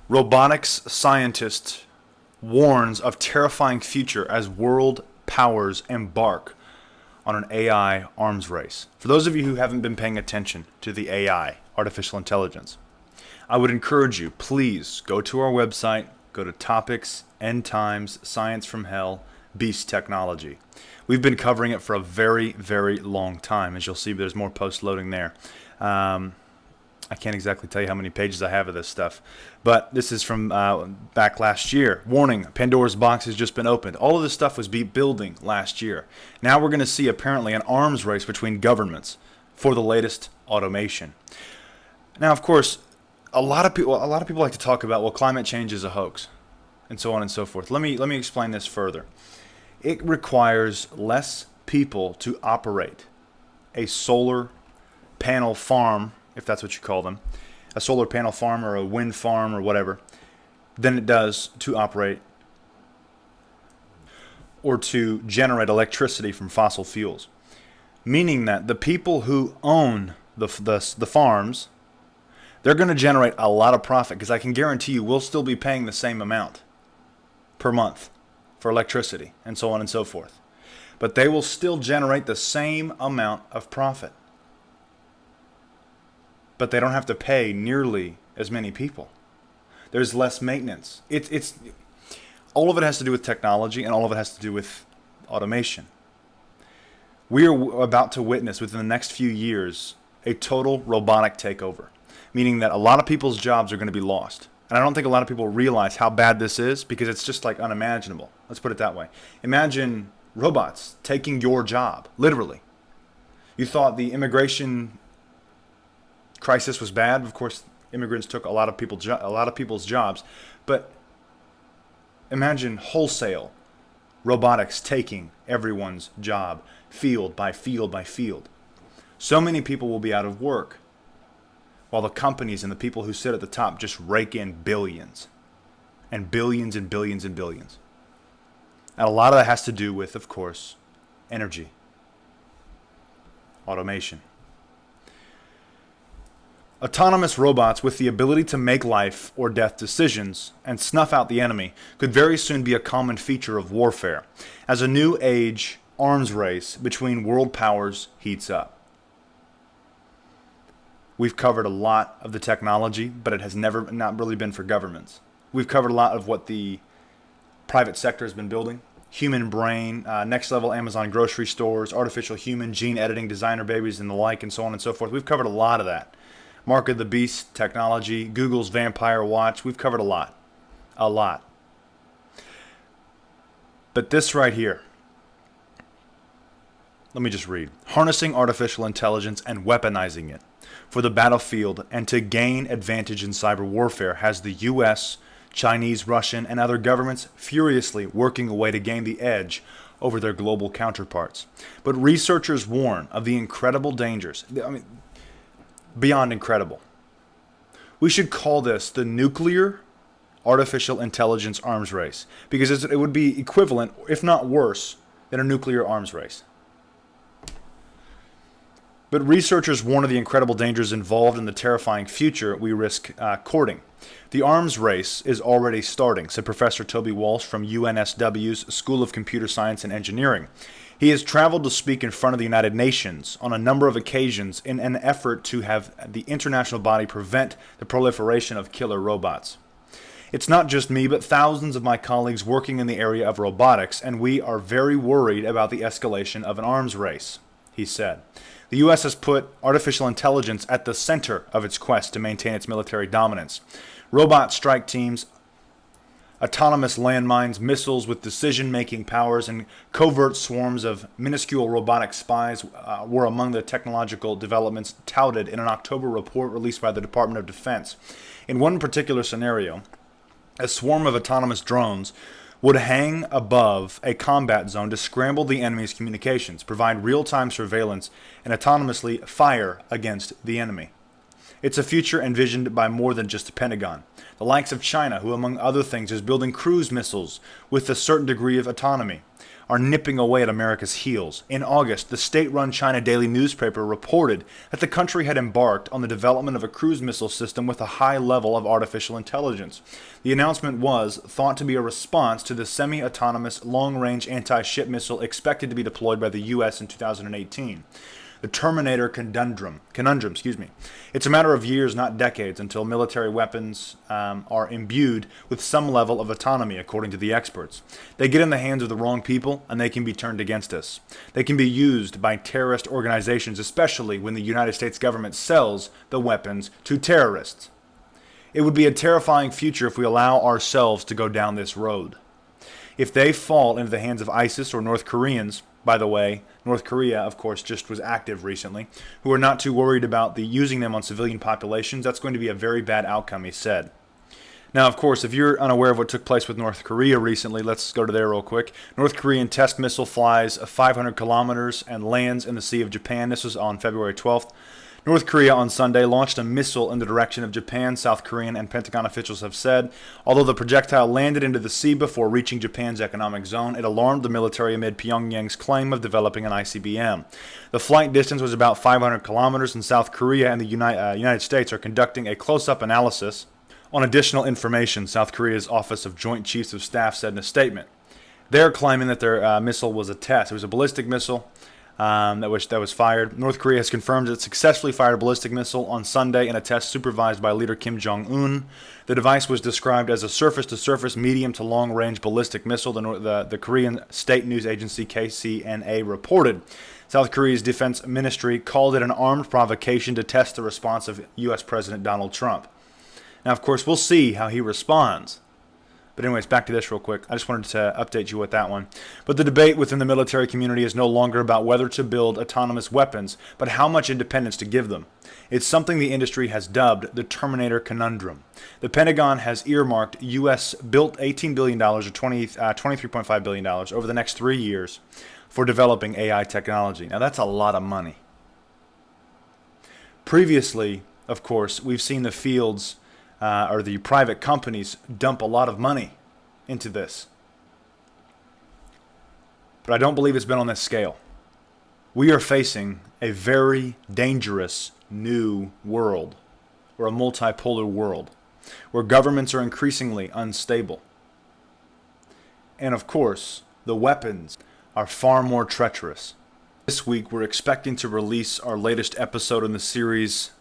Robotics scientist warns of terrifying future as world powers embark on an AI arms race. For those of you who haven't been paying attention to the AI, artificial intelligence, I would encourage you, please go to our website, go to Topics, End Times, Science from Hell, Beast Technology. We've been covering it for a very, very long time. As you'll see, there's more posts loading there. I can't exactly tell you how many pages I have of this stuff, but this is from back last year. Warning, Pandora's box has just been opened. All of this stuff was building last year. Now we're going to see apparently an arms race between governments for the latest automation. Now, of course, a lot of people like to talk about, well, climate change is a hoax, and so on and so forth. Let me explain this further. It requires less people to operate a solar panel farm, if that's what you call them, a solar panel farm or a wind farm or whatever, than it does to operate or to generate electricity from fossil fuels. Meaning that the people who own the farms, they're going to generate a lot of profit, because I can guarantee you we'll still be paying the same amount per month for electricity and so on and so forth. But they will still generate the same amount of profit. But they don't have to pay nearly as many people. There's less maintenance. It's all of it has to do with technology, and all of it has to do with automation. We are about to witness within the next few years a total robotic takeover, meaning that a lot of people's jobs are going to be lost. And I don't think a lot of people realize how bad this is, because it's just like unimaginable. Let's put it that way. Imagine robots taking your job, literally. You thought the immigration crisis was bad. Of course, immigrants took a lot of people's jobs, but imagine wholesale robotics taking everyone's job, field by field by field. So many people will be out of work, while the companies and the people who sit at the top just rake in billions and billions and billions and billions. And a lot of that has to do with, of course, energy, automation. Autonomous robots with the ability to make life or death decisions and snuff out the enemy could very soon be a common feature of warfare, as a new age arms race between world powers heats up. We've covered a lot of the technology, but it has not really been for governments. We've covered a lot of what the private sector has been building. Human brain, next level Amazon grocery stores, artificial human, gene editing, designer babies and the like, and so on and so forth. We've covered a lot of that. Mark of the Beast technology, Google's Vampire Watch. We've covered a lot. A lot. But this right here, let me just read. Harnessing artificial intelligence and weaponizing it for the battlefield and to gain advantage in cyber warfare has the U.S., Chinese, Russian, and other governments furiously working a way to gain the edge over their global counterparts. But researchers warn of the incredible dangers. Beyond incredible. We should call this the nuclear artificial intelligence arms race, because it would be equivalent, if not worse, than a nuclear arms race. But researchers warn of the incredible dangers involved in the terrifying future we risk courting. The arms race is already starting, said Professor Toby Walsh from UNSW's School of Computer Science and Engineering. He has traveled to speak in front of the United Nations on a number of occasions in an effort to have the international body prevent the proliferation of killer robots. It's not just me, but thousands of my colleagues working in the area of robotics, and we are very worried about the escalation of an arms race, he said. The U.S. has put artificial intelligence at the center of its quest to maintain its military dominance. Robot strike teams, autonomous landmines, missiles with decision-making powers, and covert swarms of minuscule robotic spies were among the technological developments touted in an October report released by the Department of Defense. In one particular scenario, a swarm of autonomous drones would hang above a combat zone to scramble the enemy's communications, provide real-time surveillance, and autonomously fire against the enemy. It's a future envisioned by more than just the Pentagon. The likes of China, who among other things is building cruise missiles with a certain degree of autonomy, are nipping away at America's heels. In August, the state-run China Daily newspaper reported that the country had embarked on the development of a cruise missile system with a high level of artificial intelligence. The announcement was thought to be a response to the semi-autonomous long-range anti-ship missile expected to be deployed by the U.S. in 2018. The Terminator conundrum. It's a matter of years, not decades, until military weapons are imbued with some level of autonomy, according to the experts. They get in the hands of the wrong people, and they can be turned against us. They can be used by terrorist organizations, especially when the United States government sells the weapons to terrorists. It would be a terrifying future if we allow ourselves to go down this road. If they fall into the hands of ISIS or North Koreans, by the way, North Korea, of course, just was active recently, who are not too worried about using them on civilian populations, that's going to be a very bad outcome, he said. Now, of course, if you're unaware of what took place with North Korea recently, let's go to there real quick. North Korean test missile flies 500 kilometers and lands in the Sea of Japan. This was on February 12th. North Korea on Sunday launched a missile in the direction of Japan, South Korean and Pentagon officials have said. Although the projectile landed into the sea before reaching Japan's economic zone, it alarmed the military amid Pyongyang's claim of developing an ICBM. The flight distance was about 500 kilometers, and South Korea and the United States are conducting a close-up analysis on additional information, South Korea's Office of Joint Chiefs of Staff said in a statement. They're claiming that their missile was a test. It was a ballistic missile that was fired. North Korea has confirmed it successfully fired a ballistic missile on Sunday in a test supervised by leader Kim Jong-un. The device was described as a surface-to-surface, medium to long-range ballistic missile, the Korean state news agency KCNA reported. South Korea's defense ministry called it an armed provocation to test the response of U.S. President Donald Trump. Now, of course, we'll see how he responds. But anyways, back to this real quick. I just wanted to update you with that one. But the debate within the military community is no longer about whether to build autonomous weapons, but how much independence to give them. It's something the industry has dubbed the Terminator conundrum. The Pentagon has earmarked U.S.-built $18 billion or $23.5 billion over the next 3 years for developing AI technology. Now, that's a lot of money. Previously, of course, we've seen the fields or the private companies dump a lot of money into this. But I don't believe it's been on this scale. We are facing a very dangerous new world, or a multipolar world, where governments are increasingly unstable. And of course, the weapons are far more treacherous. This week, we're expecting to release our latest episode in the series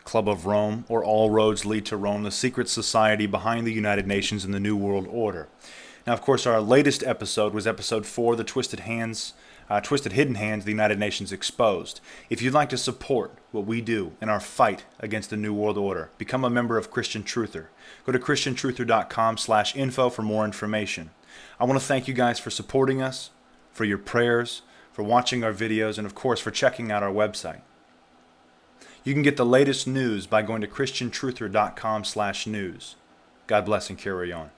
Club of Rome, or All Roads Lead to Rome, the secret society behind the United Nations and the New World Order. Now, of course, our latest episode was episode 4, The Twisted Hidden Hands of the United Nations Exposed. If you'd like to support what we do in our fight against the New World Order, become a member of Christian Truther. Go to christiantruther.com/info for more information. I want to thank you guys for supporting us, for your prayers, for watching our videos, and of course, for checking out our website. You can get the latest news by going to christiantruther.com/news. God bless and carry on.